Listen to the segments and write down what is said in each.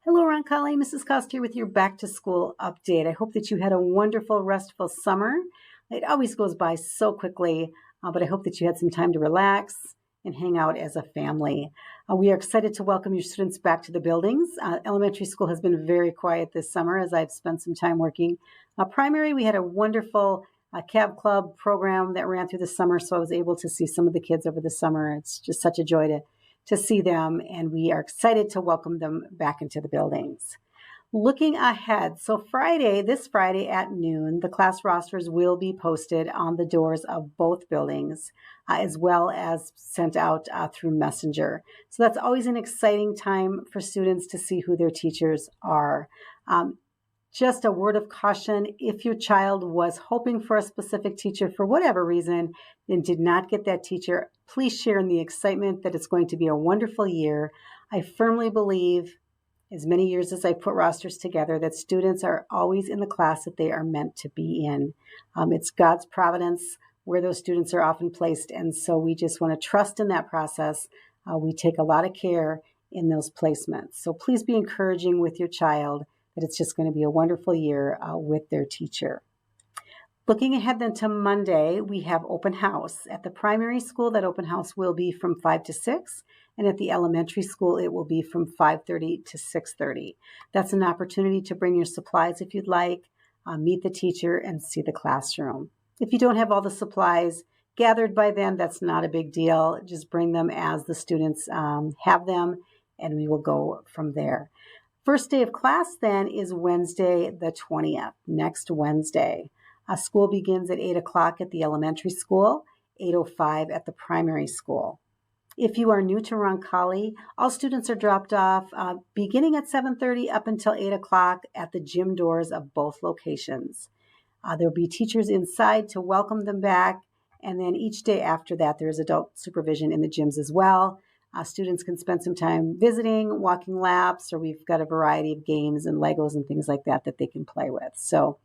Hello, Roncalli. Mrs. Cost here with your back to school update. I hope that you had a wonderful, restful summer. It always goes by so quickly, but I hope that you had some time to relax and hang out as a family. We are excited to welcome your students back to the buildings. Elementary school has been very quiet this summer as I've spent some time working. Primary, we had a wonderful cab club program that ran through the summer, so I was able to see some of the kids over the summer. It's just such a joy to see them, and we are excited to welcome them back into the buildings. Looking ahead, so this Friday at noon, the class rosters will be posted on the doors of both buildings, as well as sent out through Messenger. So that's always an exciting time for students to see who their teachers are. Just a word of caution, if your child was hoping for a specific teacher for whatever reason and did not get that teacher, please share in the excitement that it's going to be a wonderful year. I firmly believe, as many years as I put rosters together, that students are always in the class that they are meant to be in. It's God's providence where those students are often placed, and so we just want to trust in that process. We take a lot of care in those placements. So please be encouraging with your child that it's just going to be a wonderful year with their teacher. Looking ahead then to Monday, we have open house. At the primary school, that open house will be from 5 to 6, and at the elementary school, it will be from 5:30 to 6:30. That's an opportunity to bring your supplies if you'd like, meet the teacher, and see the classroom. If you don't have all the supplies gathered by then, that's not a big deal. Just bring them as the students have them, and we will go from there. First day of class then is Wednesday the 20th, next Wednesday. School begins at 8 o'clock at the elementary school, 8:05 at the primary school. If you are new to Roncalli, all students are dropped off beginning at 7:30 up until 8 o'clock at the gym doors of both locations. There will be teachers inside to welcome them back, and then each day after that, there is adult supervision in the gyms as well. Students can spend some time visiting, walking laps, or we've got a variety of games and Legos and things like that they can play with. So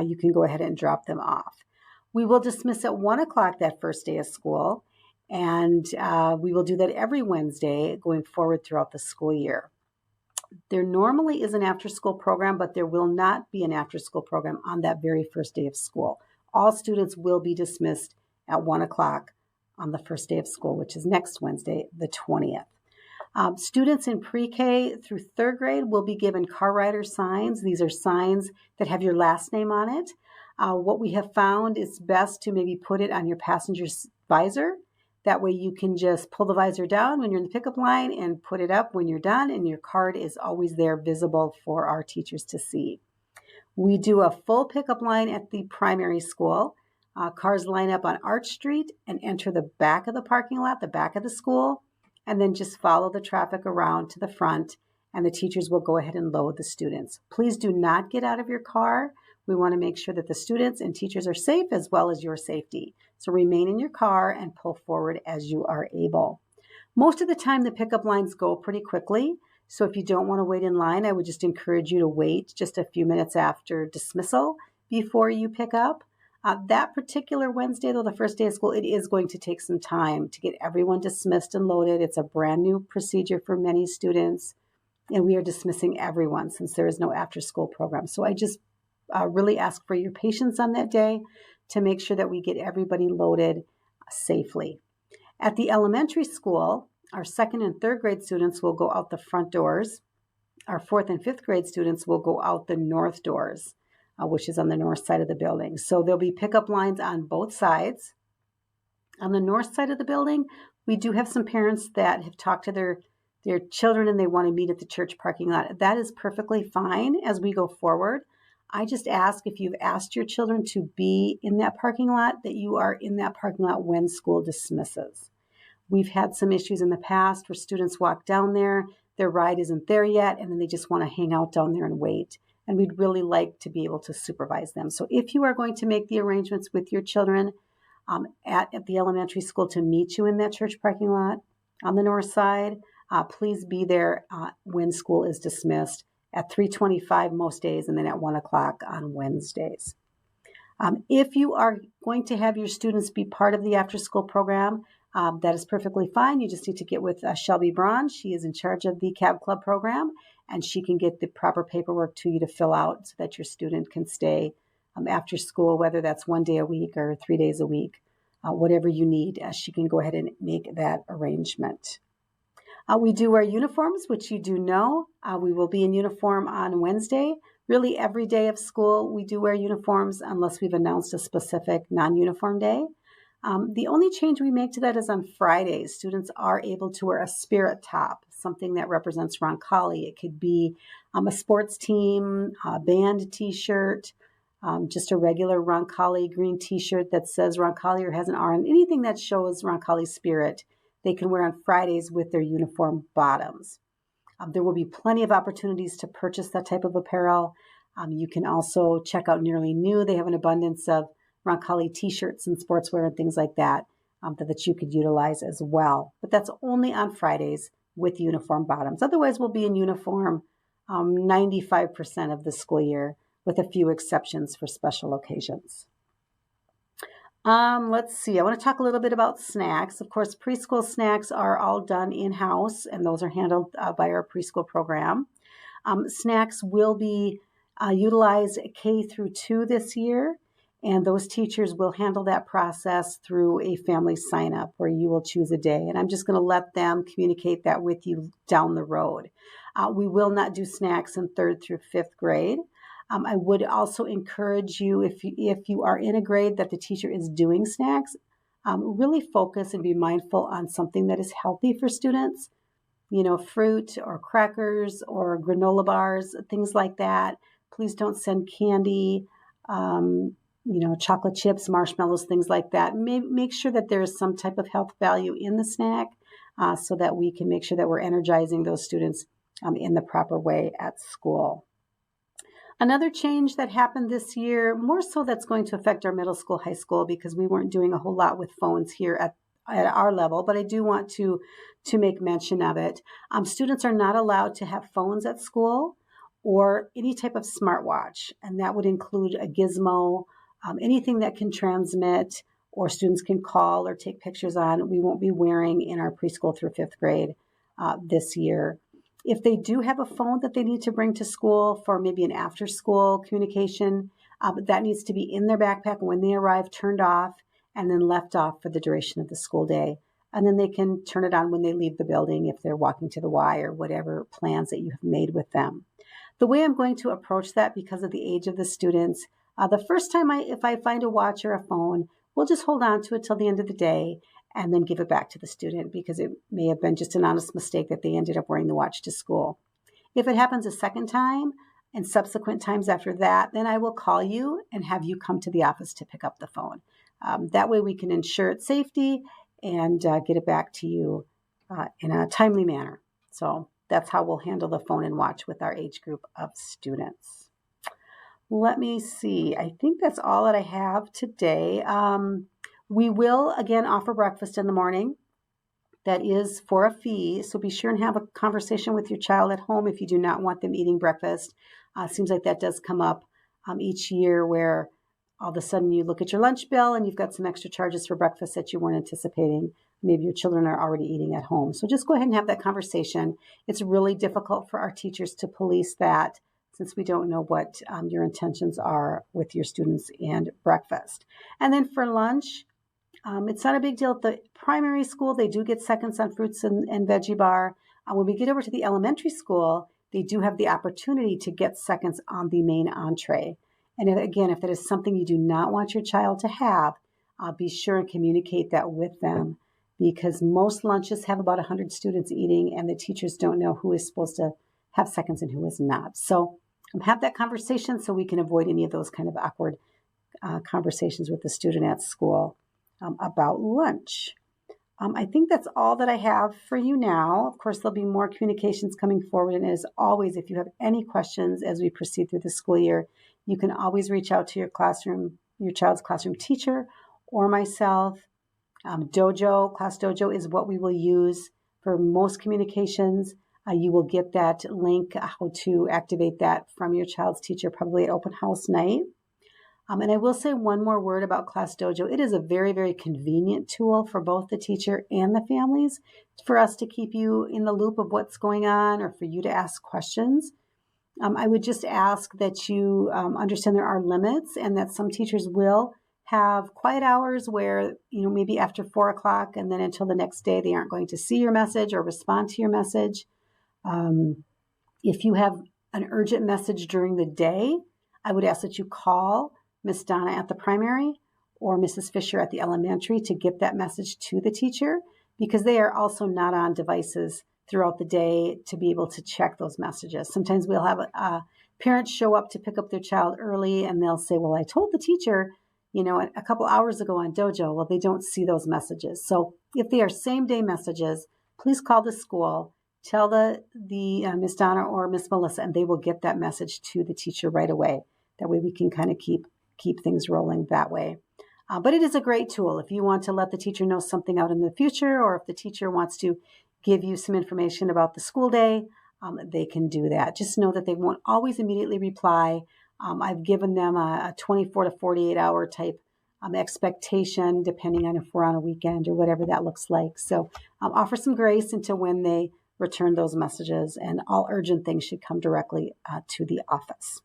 you can go ahead and drop them off. We will dismiss at 1 o'clock that first day of school, and we will do that every Wednesday going forward throughout the school year. There normally is an after-school program, but there will not be an after-school program on that very first day of school. All students will be dismissed at 1 o'clock on the first day of school, which is next Wednesday, the 20th. Students in pre-K through third grade will be given car rider signs. These are signs that have your last name on it. What we have found is best to maybe put it on your passenger's visor. That way you can just pull the visor down when you're in the pickup line and put it up when you're done, and your card is always there visible for our teachers to see. We do a full pickup line at the primary school. Cars line up on Arch Street and enter the back of the parking lot, the back of the school, and then just follow the traffic around to the front, and the teachers will go ahead and load the students. Please do not get out of your car. We want to make sure that the students and teachers are safe as well as your safety. So remain in your car and pull forward as you are able. Most of the time, the pickup lines go pretty quickly. So if you don't want to wait in line, I would just encourage you to wait just a few minutes after dismissal before you pick up. That particular Wednesday, though, the first day of school, it is going to take some time to get everyone dismissed and loaded. It's a brand new procedure for many students, and we are dismissing everyone since there is no after-school program. So I just really ask for your patience on that day to make sure that we get everybody loaded safely. At the elementary school, our second and third grade students will go out the front doors. Our fourth and fifth grade students will go out the north doors, which is on the north side of the building. So there'll be pickup lines on both sides. On the north side of the building, we do have some parents that have talked to their children and they want to meet at the church parking lot. That is perfectly fine as we go forward. I just ask, if you've asked your children to be in that parking lot, that you are in that parking lot when school dismisses. We've had some issues in the past where students walk down there, their ride isn't there yet, and then they just want to hang out down there and wait. And we'd really like to be able to supervise them. So if you are going to make the arrangements with your children at the elementary school to meet you in that church parking lot on the north side, please be there when school is dismissed at 3:25 most days, and then at 1 o'clock on Wednesdays. If you are going to have your students be part of the after-school program, that is perfectly fine. You just need to get with Shelby Braun. She is in charge of the Cab Club program, and she can get the proper paperwork to you to fill out so that your student can stay after school, whether that's 1 day a week or 3 days a week, whatever you need. She can go ahead and make that arrangement. We do wear uniforms, which you do know. We will be in uniform on Wednesday. Really, every day of school, we do wear uniforms unless we've announced a specific non-uniform day. The only change we make to that is on Fridays. Students are able to wear a spirit top, something that represents Roncalli. It could be a sports team, a band t-shirt, just a regular Roncalli green t-shirt that says Roncalli or has an R on anything that shows Roncalli's spirit. They can wear on Fridays with their uniform bottoms. There will be plenty of opportunities to purchase that type of apparel. You can also check out Nearly New. They have an abundance of Roncalli t-shirts and sportswear and things like that that you could utilize as well. But that's only on Fridays with uniform bottoms. Otherwise, we'll be in uniform 95% of the school year, with a few exceptions for special occasions. Let's see. I want to talk a little bit about snacks. Of course, preschool snacks are all done in-house, and those are handled by our preschool program. Snacks will be utilized K through 2 this year, and those teachers will handle that process through a family sign-up where you will choose a day. And I'm just going to let them communicate that with you down the road. We will not do snacks in 3rd through 5th grade. I would also encourage you, if you are in a grade that the teacher is doing snacks, really focus and be mindful on something that is healthy for students. Fruit or crackers or granola bars, things like that. Please don't send candy, chocolate chips, marshmallows, things like that. Make sure that there is some type of health value in the snack so that we can make sure that we're energizing those students in the proper way at school. Another change that happened this year, more so that's going to affect our middle school, high school, because we weren't doing a whole lot with phones here at our level, but I do want to make mention of it. Students are not allowed to have phones at school or any type of smartwatch, and that would include a gizmo, anything that can transmit or students can call or take pictures on. We won't be wearing in our preschool through 5th grade this year. If they do have a phone that they need to bring to school for maybe an after-school communication, that needs to be in their backpack when they arrive, turned off, and then left off for the duration of the school day. And then they can turn it on when they leave the building if they're walking to the Y or whatever plans that you have made with them. The way I'm going to approach that, because of the age of the students, the first time if I find a watch or a phone, we'll just hold on to it till the end of the day and then give it back to the student, because it may have been just an honest mistake that they ended up wearing the watch to school. If it happens a second time and subsequent times after that, then I will call you and have you come to the office to pick up the phone. That way we can ensure its safety and get it back to you in a timely manner. So that's how we'll handle the phone and watch with our age group of students. Let me see. I think that's all that I have today. We will, again, offer breakfast in the morning. That is for a fee, so be sure and have a conversation with your child at home if you do not want them eating breakfast. Seems like that does come up each year, where all of a sudden you look at your lunch bill and you've got some extra charges for breakfast that you weren't anticipating. Maybe your children are already eating at home. So just go ahead and have that conversation. It's really difficult for our teachers to police that, since we don't know what your intentions are with your students and breakfast. And then for lunch, it's not a big deal at the primary school. They do get seconds on fruits and veggie bar. When we get over to the elementary school, they do have the opportunity to get seconds on the main entree. And if that is something you do not want your child to have, be sure and communicate that with them, because most lunches have about 100 students eating, and the teachers don't know who is supposed to have seconds and who is not. So have that conversation so we can avoid any of those kind of awkward conversations with the student at school about lunch. I think that's all that I have for you now. Of course, there'll be more communications coming forward. And as always, if you have any questions as we proceed through the school year, you can always reach out to your child's classroom teacher or myself. Class Dojo is what we will use for most communications. You will get that link, how to activate that, from your child's teacher, probably at open house night. And I will say one more word about Class Dojo. It is a very, very convenient tool for both the teacher and the families for us to keep you in the loop of what's going on or for you to ask questions. I would just ask that you understand there are limits and that some teachers will have quiet hours where, maybe after 4 o'clock and then until the next day, they aren't going to see your message or respond to your message. If you have an urgent message during the day, I would ask that you call Miss Donna at the primary or Mrs. Fisher at the elementary to get that message to the teacher, because they are also not on devices throughout the day to be able to check those messages. Sometimes we'll have parents show up to pick up their child early and they'll say, well, I told the teacher, a couple hours ago on Dojo. Well, they don't see those messages. So if they are same day messages, please call the school, tell the Miss Donna or Miss Melissa, and they will get that message to the teacher right away. That way we can kind of keep things rolling that way. But it is a great tool if you want to let the teacher know something out in the future, or if the teacher wants to give you some information about the school day, they can do that. Just know that they won't always immediately reply. I've given them a 24 to 48 hour type expectation, depending on if we're on a weekend or whatever that looks like. So offer some grace until when they return those messages, and all urgent things should come directly to the office.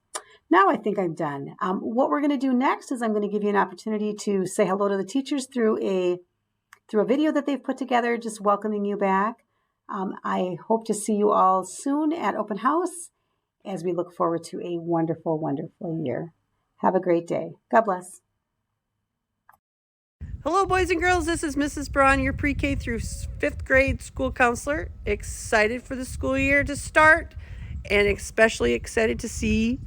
Now I think I'm done. What we're going to do next is I'm going to give you an opportunity to say hello to the teachers through a video that they've put together, just welcoming you back. I hope to see you all soon at Open House as we look forward to a wonderful, wonderful year. Have a great day. God bless. Hello, boys and girls. This is Mrs. Braun, your pre-K through 5th grade school counselor. Excited for the school year to start, and especially excited to see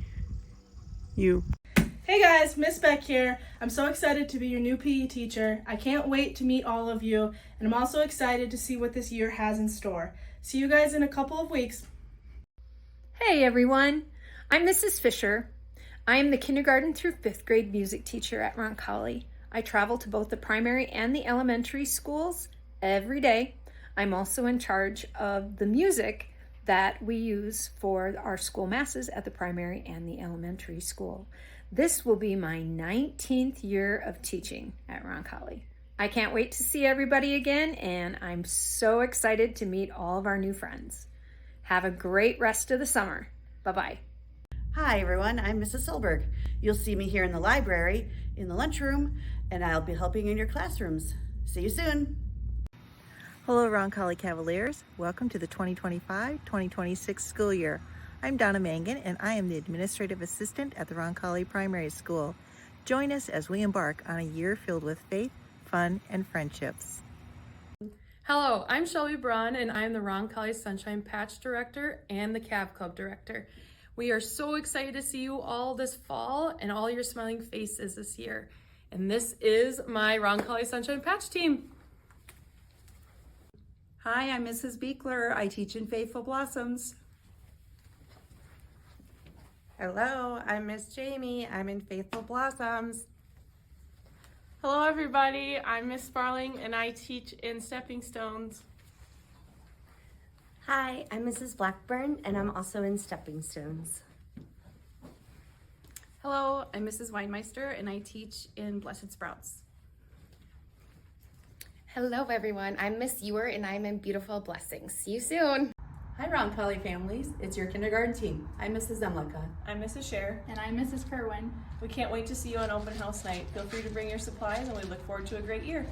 you. Hey guys, Miss Beck here. I'm so excited to be your new PE teacher. I can't wait to meet all of you, and I'm also excited to see what this year has in store. See you guys in a couple of weeks. Hey everyone, I'm Mrs. Fisher. I am the kindergarten through 5th grade music teacher at Roncalli. I travel to both the primary and the elementary schools every day. I'm also in charge of the music that we use for our school masses at the primary and the elementary school. This will be my 19th year of teaching at Roncalli. I can't wait to see everybody again, and I'm so excited to meet all of our new friends. Have a great rest of the summer. Bye-bye. Hi everyone, I'm Mrs. Solberg. You'll see me here in the library, in the lunchroom, and I'll be helping in your classrooms. See you soon. Hello, Roncalli Cavaliers. Welcome to the 2025-2026 school year. I'm Donna Mangan, and I am the Administrative Assistant at the Roncalli Primary School. Join us as we embark on a year filled with faith, fun, and friendships. Hello, I'm Shelby Braun, and I'm the Roncalli Sunshine Patch Director and the Cav Club Director. We are so excited to see you all this fall and all your smiling faces this year. And this is my Roncalli Sunshine Patch team. Hi, I'm Mrs. Beekler. I teach in Faithful Blossoms. Hello, I'm Miss Jamie. I'm in Faithful Blossoms. Hello everybody, I'm Miss Sparling and I teach in Stepping Stones. Hi, I'm Mrs. Blackburn and I'm also in Stepping Stones. Hello, I'm Mrs. Weinmeister and I teach in Blessed Sprouts. Hello everyone, I'm Miss Ewer and I'm in Beautiful Blessings. See you soon. Hi Roncalli families, it's your kindergarten team. I'm Mrs. Zemlicka. I'm Mrs. Scher. And I'm Mrs. Kerwin. We can't wait to see you on open house night. Feel free to bring your supplies and we look forward to a great year.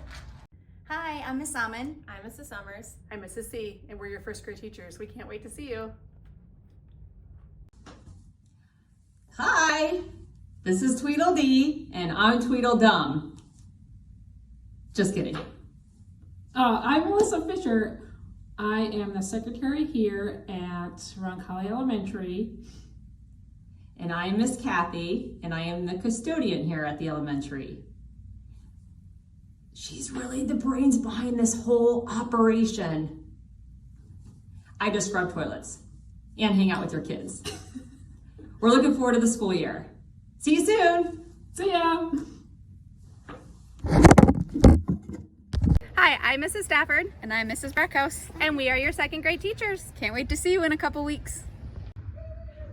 Hi, I'm Miss Salmon. I'm Mrs. Summers. I'm Mrs. C, and we're your first grade teachers. We can't wait to see you. Hi, this is Tweedledee, and I'm Tweedledum. Just kidding. I'm Melissa Fisher. I am the secretary here at Roncalli Elementary. And I am Miss Kathy, and I am the custodian here at the elementary. She's really the brains behind this whole operation. I just scrub toilets and hang out with your kids. We're looking forward to the school year. See you soon. See ya. Hi, I'm Mrs. Stafford. And I'm Mrs. Brackhouse. And we are your second grade teachers. Can't wait to see you in a couple weeks.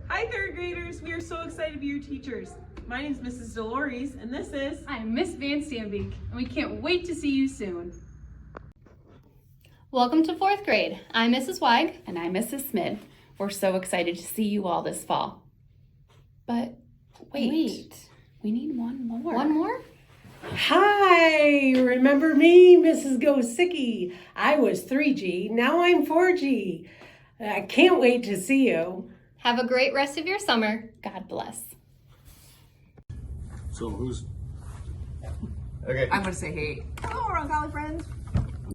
Hi third graders, we are so excited to be your teachers. my name's Mrs. Delores, and this is... I'm Miss Van Standbeek, and we can't wait to see you soon. Welcome to 4th grade. I'm Mrs. Weig. And I'm Mrs. Smith. We're so excited to see you all this fall. But wait. We need one more. One more? Hi, remember me, Mrs. Gosicki? I was 3G, now I'm 4G. I can't wait to see you. Have a great rest of your summer. God bless. So who's... Okay. I'm going to say hey. Hello, Round College friends.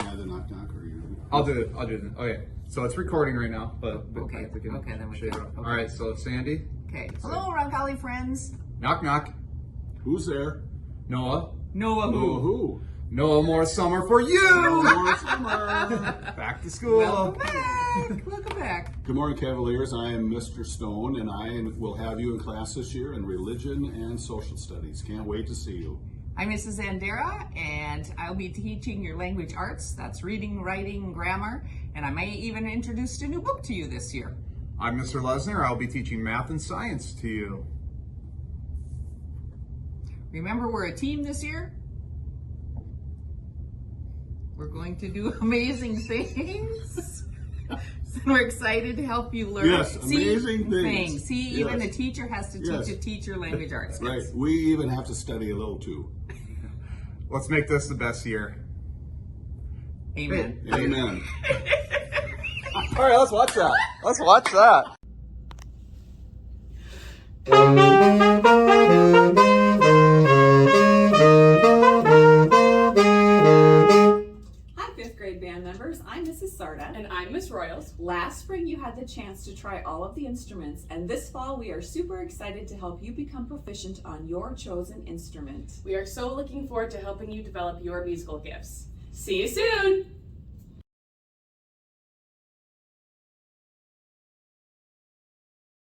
Yeah, the knock or you? I'll do it. Okay. So it's recording right now, but okay, then we go. All right, so Sandy. Okay. Hello, Round College friends. Knock, knock. Who's there? Noah. Noah who? Noah who? No more summer for you! No more summer! Back to school! Welcome back! Welcome back! Good morning, Cavaliers. I am Mr. Stone, and I will have you in class this year in religion and social studies. Can't wait to see you. I'm Mrs. Andera, and I'll be teaching your language arts. That's reading, writing, grammar, and I may even introduce a new book to you this year. I'm Mr. Lesner. I'll be teaching math and science to you. Remember, we're a team this year. We're going to do amazing things. We're excited to help you learn. Yes, amazing things. See, yes. Even the teacher has to teach a teacher language arts. Right, we even have to study a little too. Let's make this the best year. Amen. Hey. Amen. All right, let's watch that. Let's watch that. Band members, I'm Mrs. Sarda. And I'm Miss Royals. Last spring you had the chance to try all of the instruments, and this fall we are super excited to help you become proficient on your chosen instrument. We are so looking forward to helping you develop your musical gifts. See you soon!